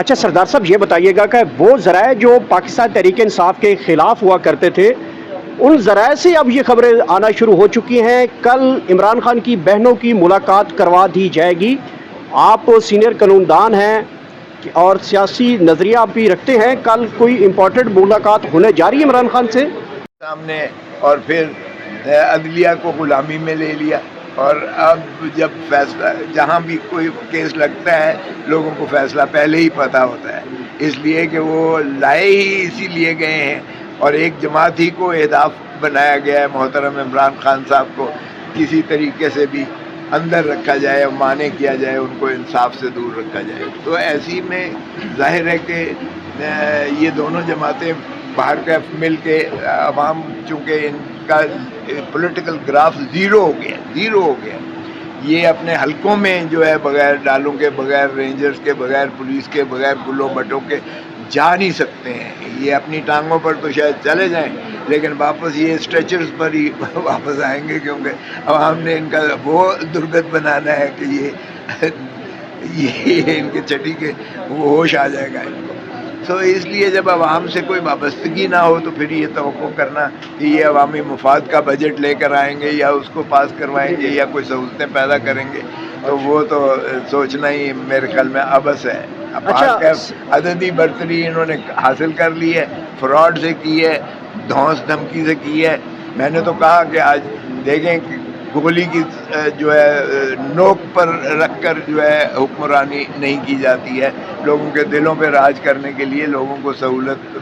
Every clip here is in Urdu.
اچھا سردار صاحب یہ بتائیے گا کہ وہ ذرائع جو پاکستان تحریک انصاف کے خلاف ہوا کرتے تھے ان ذرائع سے اب یہ خبریں آنا شروع ہو چکی ہیں کل عمران خان کی بہنوں کی ملاقات کروا دی جائے گی. آپ سینئر قانون دان ہیں اور سیاسی نظریہ بھی رکھتے ہیں, کل کوئی امپورٹنٹ ملاقات ہونے جا رہی ہے عمران خان سے سامنے, اور پھر عدلیہ کو غلامی میں لے لیا. اور اب جب فیصلہ جہاں بھی کوئی کیس لگتا ہے لوگوں کو فیصلہ پہلے ہی پتہ ہوتا ہے, اس لیے کہ وہ لائے ہی اسی لیے گئے ہیں. اور ایک جماعت ہی کو اہداف بنایا گیا ہے محترم عمران خان صاحب کو کسی طریقے سے بھی اندر رکھا جائے, مانے کیا جائے, ان کو انصاف سے دور رکھا جائے. تو ایسی میں ظاہر ہے کہ یہ دونوں جماعتیں باہر کا مل کے عوام, چونکہ ان کا پولیٹیکل گراف زیرو ہو گیا, یہ اپنے حلقوں میں جو ہے بغیر ڈالوں کے, بغیر رینجرز کے, بغیر پولیس کے, بغیر گلوں بٹوں کے جا نہیں سکتے ہیں. یہ اپنی ٹانگوں پر تو شاید چلے جائیں لیکن واپس یہ اسٹریچرز پر ہی واپس آئیں گے, کیونکہ عوام نے ان کا وہ درگت بنانا ہے کہ یہ ان کے چٹی کے وہ ہوش آ جائے گا ان کو. تو اس لیے جب عوام سے کوئی وابستگی نہ ہو تو پھر یہ توقع کرنا کہ یہ عوامی مفاد کا بجٹ لے کر آئیں گے یا اس کو پاس کروائیں گے یا کوئی سہولتیں پیدا کریں گے, تو وہ تو سوچنا ہی میرے خیال میں عبث ہے. عددی برتری انہوں نے حاصل کر لی ہے, فراڈ سے کی ہے, دھونس دھمکی سے کی ہے. میں نے تو کہا کہ آج دیکھیں کہ گولی کی جو ہے نوک پر رکھ کر جو ہے حکمرانی نہیں کی جاتی ہے. لوگوں کے دلوں پہ راج کرنے کے لیے لوگوں کو سہولت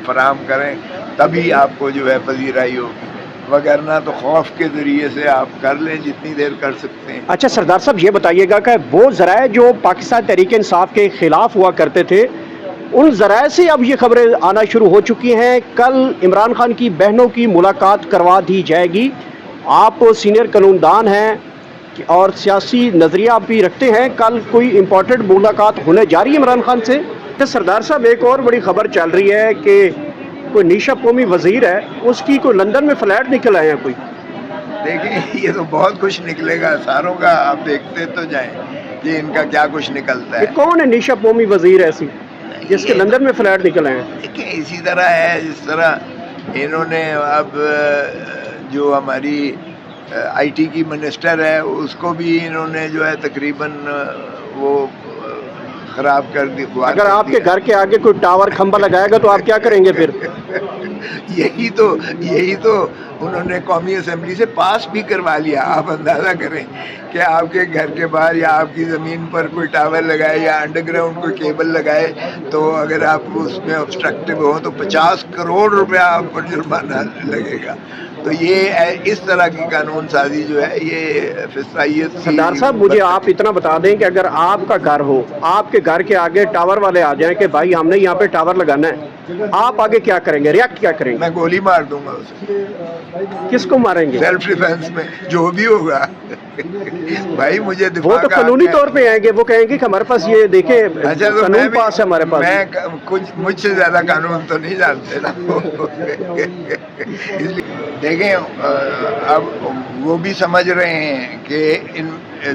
فراہم کریں تبھی آپ کو جو ہے پذیرائی ہوگی, وگرنہ تو خوف کے ذریعے سے آپ کر لیں جتنی دیر کر سکتے ہیں. اچھا سردار صاحب یہ بتائیے گا کہ وہ ذرائع جو پاکستان تحریک انصاف کے خلاف ہوا کرتے تھے ان ذرائع سے اب یہ خبریں آنا شروع ہو چکی ہیں کل عمران خان کی بہنوں کی ملاقات کروا دی جائے گی. آپ سینئر قانون دان ہیں اور سیاسی نظریہ بھی رکھتے ہیں, کل کوئی امپورٹنٹ ملاقات ہونے جا رہی ہے عمران خان سے. سردار صاحب ایک اور بڑی خبر چل رہی ہے کہ کوئی نیشا قومی وزیر ہے, اس کی کوئی لندن میں فلیٹ نکل آئے ہیں کوئی. دیکھیں یہ تو بہت کچھ نکلے گا ساروں کا, آپ دیکھتے تو جائیں کہ ان کا کیا کچھ نکلتا ہے. یہ کون ہے نیشا قومی وزیر ایسی جس کے لندن میں فلیٹ نکل آئے ہیں؟ دیکھیں اسی طرح ہے جس طرح انہوں نے اب جو ہماری آئی ٹی کی منسٹر ہے اس کو بھی انہوں نے جو ہے تقریباً وہ خراب کر دی. اگر آپ کے گھر کے آگے کوئی ٹاور کھمبا لگائے گا تو آپ کیا کریں گے پھر؟ یہی تو انہوں نے قومی اسمبلی سے پاس بھی کروا لیا. آپ اندازہ کریں کہ آپ کے گھر کے باہر یا آپ کی زمین پر کوئی ٹاور لگائے یا انڈر گراؤنڈ کوئی کیبل لگائے تو اگر آپ اس میں obstructive ہو تو 50 کروڑ روپیہ آپ پر جرمانہ لگے گا. تو یہ اس طرح کی قانون سازی جو ہے یہ فسائیت. سردار صاحب مجھے آپ اتنا بتا دیں کہ اگر آپ کا گھر ہو, آپ کے گھر کے آگے ٹاور والے آ جائیں کہ بھائی ہم نے یہاں پہ ٹاور لگانا ہے, آپ آگے کیا کریں گے, ریئیکٹ کیا کریں گے؟ میں گولی مار دوں گا اسے. کس کو ماریں گے؟ سیلف ڈیفense میں جو بھی ہوگا. بھائی مجھے دفاع وہ تو قانونی طور پہ آئیں گے, وہ کہیں گے کہ ہمارے پاس یہ دیکھیں قانون پاس ہے ہمارے پاس. میں کچھ مجھ سے زیادہ قانون تو نہیں جانتے نا. دیکھیں اب وہ بھی سمجھ رہے ہیں کہ ان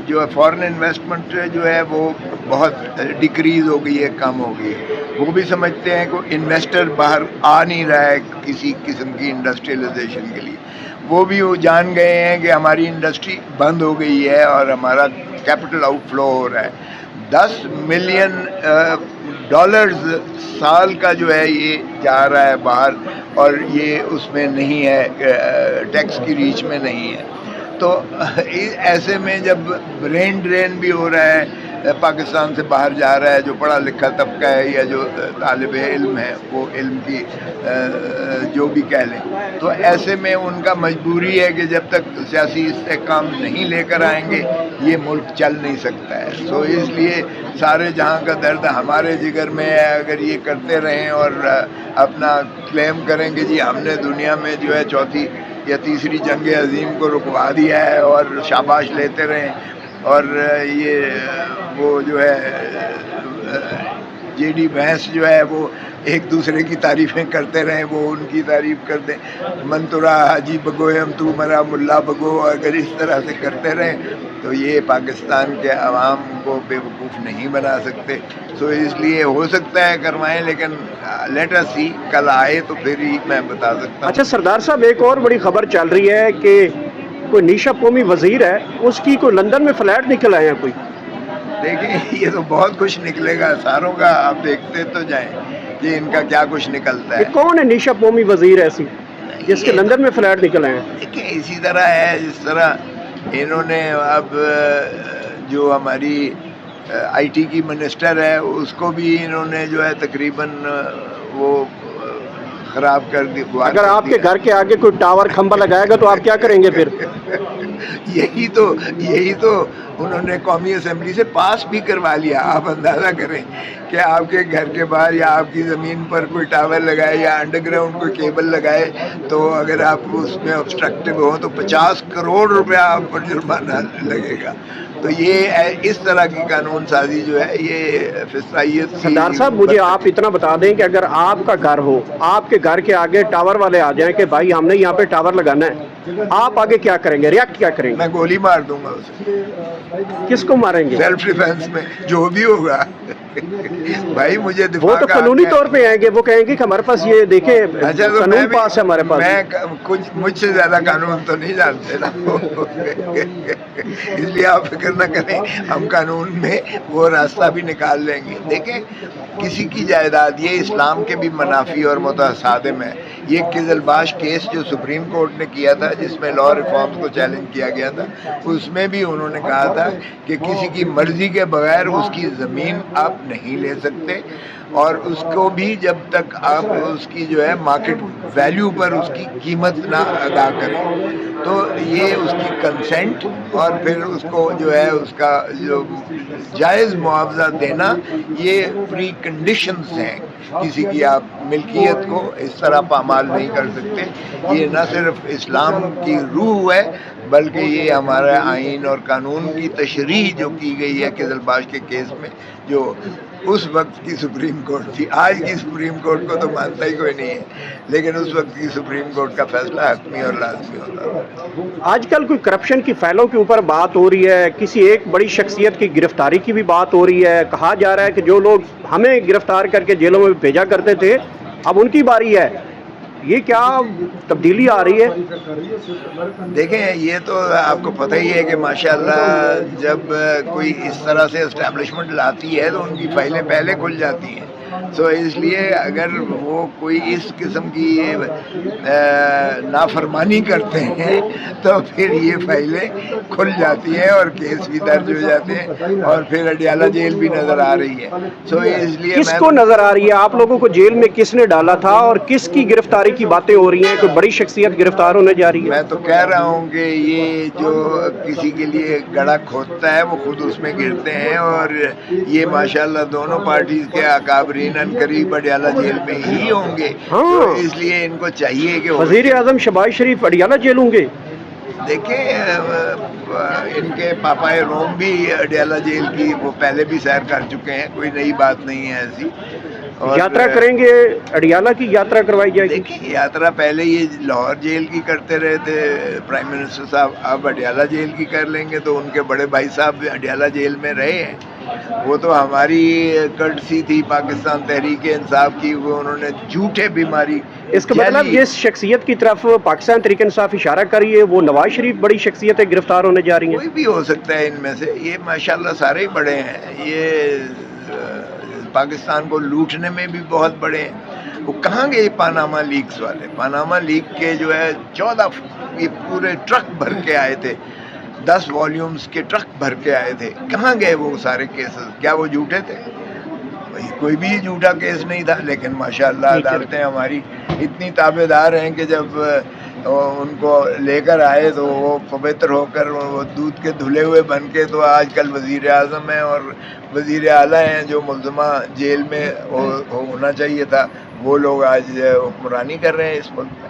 جو فارن انویسٹمنٹ جو ہے وہ بہت ڈیکریز ہو گئی ہے, کم ہو گئی ہے. وہ بھی سمجھتے ہیں کہ انویسٹر باہر آ نہیں رہا ہے کسی قسم کی انڈسٹریلائزیشن کے لیے. وہ بھی جان گئے ہیں کہ ہماری انڈسٹری بند ہو گئی ہے اور ہمارا کیپٹل آؤٹ فلو ہو رہا ہے. 10 ملین ڈالرز سال کا جو ہے یہ جا رہا ہے باہر اور یہ اس میں نہیں ہے, ٹیکس کی ریچ میں نہیں ہے. تو ایسے میں جب برین ڈرین بھی ہو رہا ہے, پاکستان سے باہر جا رہا ہے جو پڑھا لکھا طبقہ ہے یا جو طالب علم ہے, وہ علم کی جو بھی کہہ لیں, تو ایسے میں ان کا مجبوری ہے کہ جب تک سیاسی استحکام نہیں لے کر آئیں گے یہ ملک چل نہیں سکتا ہے. تو اس لیے سارے جہاں کا درد ہمارے جگر میں ہے. اگر یہ کرتے رہیں اور اپنا کلیم کریں کہ جی ہم نے دنیا میں جو ہے چوتھی یا تیسری جنگ عظیم کو رکوا دیا ہے اور شاباش لیتے رہیں, اور یہ وہ جو ہے جے ڈی وینس جو ہے وہ ایک دوسرے کی تعریفیں کرتے رہیں، وہ ان کی تعریف کر دیں، منتورا حاجی بگویم تو مرا ملا بگو، اگر اس طرح سے کرتے رہیں تو یہ پاکستان کے عوام کو بے وقوف نہیں بنا سکتے. سو اس لیے ہو سکتا ہے کروائیں، لیکن لیٹ اس سی، کل آئے تو پھر ہی میں بتا سکتا ہوں. اچھا سردار صاحب، ایک اور بڑی خبر چل رہی ہے کہ کوئی نیشا قومی وزیر ہے، اس کی کوئی لندن میں فلیٹ نکل آیا کوئی. دیکھیں یہ تو بہت کچھ نکلے گا ساروں کا، آپ دیکھتے تو جائیں کہ ان کا کیا کچھ نکلتا ہے. یہ کون ہے نیشا قومی وزیر ایسی جس کے لندن میں فلیٹ نکل آئے ہیں؟ دیکھیں اسی طرح ہے جس طرح انہوں نے اب جو ہماری آئی ٹی کی منسٹر ہے اس کو بھی انہوں نے جو ہے تقریباً وہ خراب کر دی. اگر آپ کے گھر کے آگے کوئی ٹاور کھمبا لگائے گا تو آپ کیا کریں گے پھر؟ یہی تو انہوں نے قومی اسمبلی سے پاس بھی کروا لیا. آپ اندازہ کریں کہ آپ کے گھر کے باہر یا آپ کی زمین پر کوئی ٹاور لگائے یا انڈر گراؤنڈ کوئی کیبل لگائے تو اگر آپ اس میں obstructive ہو تو 50 کروڑ روپیہ آپ پر جرمانہ لگے گا. تو یہ اس طرح کی قانون سازی جو ہے یہ فسطائیت کی. سردار صاحب مجھے آپ اتنا بتا دیں کہ اگر آپ کا گھر ہو، آپ کے گھر کے آگے ٹاور والے آ جائیں کہ بھائی ہم نے یہاں پہ ٹاور لگانا ہے، آپ آگے کیا کریں گے؟ ریئیکٹ کیا کریں گے؟ میں گولی مار دوں گا اسے. کس کو ماریں گے؟ سیلف ڈیفense میں جو بھی ہوگا. بھائی مجھے وہ دفاع تو کا قانونی حق ہے. طور پہ آئیں گے، وہ کہیں گے کہ ہمارے پاس یہ دیکھیں اچھا تو قانون پاس ہے ہمارے پاس. میں کچھ مجھ سے زیادہ قانون تو نہیں جانتے نا. اس لیے آپ فکر نہ کریں، ہم قانون میں وہ راستہ بھی نکال لیں گے. دیکھیں کسی کی جائیداد، یہ اسلام کے بھی منافی اور متصادم ہے. یہ قزلباش کیس جو سپریم کورٹ نے کیا تھا جس میں لا ریفارمز کو چیلنج کیا گیا تھا، اس میں بھی انہوں نے کہا تھا کہ کسی کی مرضی کے بغیر اس کی زمین آپ نہیں لے سکتے، اور اس کو بھی جب تک آپ اس کی جو ہے مارکیٹ ویلیو پر اس کی قیمت نہ ادا کریں. تو یہ اس کی کنسنٹ اور پھر اس کو جو ہے اس کا جو جائز معاوضہ دینا، یہ پری کنڈیشنز ہیں. کسی کی آپ ملکیت کو اس طرح پامال نہیں کر سکتے. یہ نہ صرف اسلام کی روح ہے بلکہ یہ ہمارا آئین اور قانون کی تشریح جو کی گئی ہے قزلباش کے کیس میں، جو اس وقت کی سپریم کورٹ تھی. آج کی سپریم کورٹ کو تو مانتا ہی کوئی نہیں ہے، لیکن اس وقت کی سپریم کورٹ کا فیصلہ حتمی اور لازمی ہوتا تھا. آج کل کوئی کرپشن کی فائلوں کے اوپر بات ہو رہی ہے، کسی ایک بڑی شخصیت کی گرفتاری کی بھی بات ہو رہی ہے. کہا جا رہا ہے کہ جو لوگ ہمیں گرفتار کر کے جیلوں میں بھیجا کرتے تھے اب ان کی باری ہے. یہ کیا تبدیلی آ رہی ہے؟ دیکھیں یہ تو آپ کو پتہ ہی ہے کہ ماشاءاللہ جب کوئی اس طرح سے اسٹیبلشمنٹ لاتی ہے تو ان کی فائلیں پہلے کھل جاتی ہیں. سو اس لیے اگر وہ کوئی اس قسم کی نافرمانی کرتے ہیں تو پھر یہ فائلیں کھل جاتی ہیں اور کیس بھی درج ہو جاتے ہیں، اور پھر اڈیالہ جیل بھی نظر آ رہی ہے. سو اس لیے کس کو نظر آ رہی ہے؟ آپ لوگوں کو جیل میں کس نے ڈالا تھا اور کس کی گرفتاری کی باتیں ہو رہی ہیں؟ کوئی بڑی شخصیت گرفتار ہونے جا رہی ہے؟ میں تو کہہ رہا ہوں کہ یہ جو کسی کے لیے گڑھا کھودتا ہے وہ خود اس میں گرتے ہیں، اور یہ ماشاءاللہ دونوں پارٹیز کے اکابرین ان قریب اڈیالہ جیل میں ہی ہوں گے. تو اس لیے ان کو چاہیے کہ وزیر اعظم شہباز شریف اڈیالہ جیل ہوں گے. دیکھیں ان کے پاپا روم بھی اڈیالہ جیل کی وہ پہلے بھی سیر کر چکے ہیں، کوئی نئی بات نہیں ہے ایسی. یاترا کریں گے، اڈیالہ کی یاترا کروائی جائے گی. دیکھیں یاترا پہلے یہ لاہور جیل کی کرتے رہے تھے پرائم منسٹر صاحب، اب اڈیالہ جیل کی کر لیں گے. تو ان کے بڑے بھائی صاحب بھی اڈیالہ جیل میں رہے ہیں. وہ تو ہماری کرٹسی تھی پاکستان تحریک انصاف کی، وہ انہوں نے جھوٹے بیماری. اس کا مطلب جس شخصیت کی طرف پاکستان تحریک انصاف اشارہ کری ہے وہ نواز شریف بڑی شخصیتیں گرفتار ہونے جا رہی ہیں. کوئی بھی ہو سکتا ہے ان میں سے. یہ ماشاءاللہ سارے ہی بڑے ہیں، یہ پاکستان کو لوٹنے میں بھی بہت بڑے ہیں. وہ کہاں گئے پاناما لیکس والے؟ پاناما لیک کے جو ہے 14 یہ پورے ٹرک بھر کے آئے تھے، 10 والیومز کے ٹرک بھر کے آئے تھے. کہاں گئے وہ سارے کیسز؟ کیا وہ جھوٹے تھے؟ کوئی بھی جھوٹا کیس نہیں تھا. لیکن ماشاءاللہ عدالتیں ہماری اتنی تابع دار ہیں کہ جب ان کو لے کر آئے تو وہ پوتر ہو کر وہ دودھ کے دھلے ہوئے بن کے تو آج کل وزیر اعظم ہیں اور وزیر اعلیٰ ہیں. جو ملزمہ جیل میں ہونا چاہیے تھا وہ لوگ آج حکمرانی کر رہے ہیں اس ملک میں.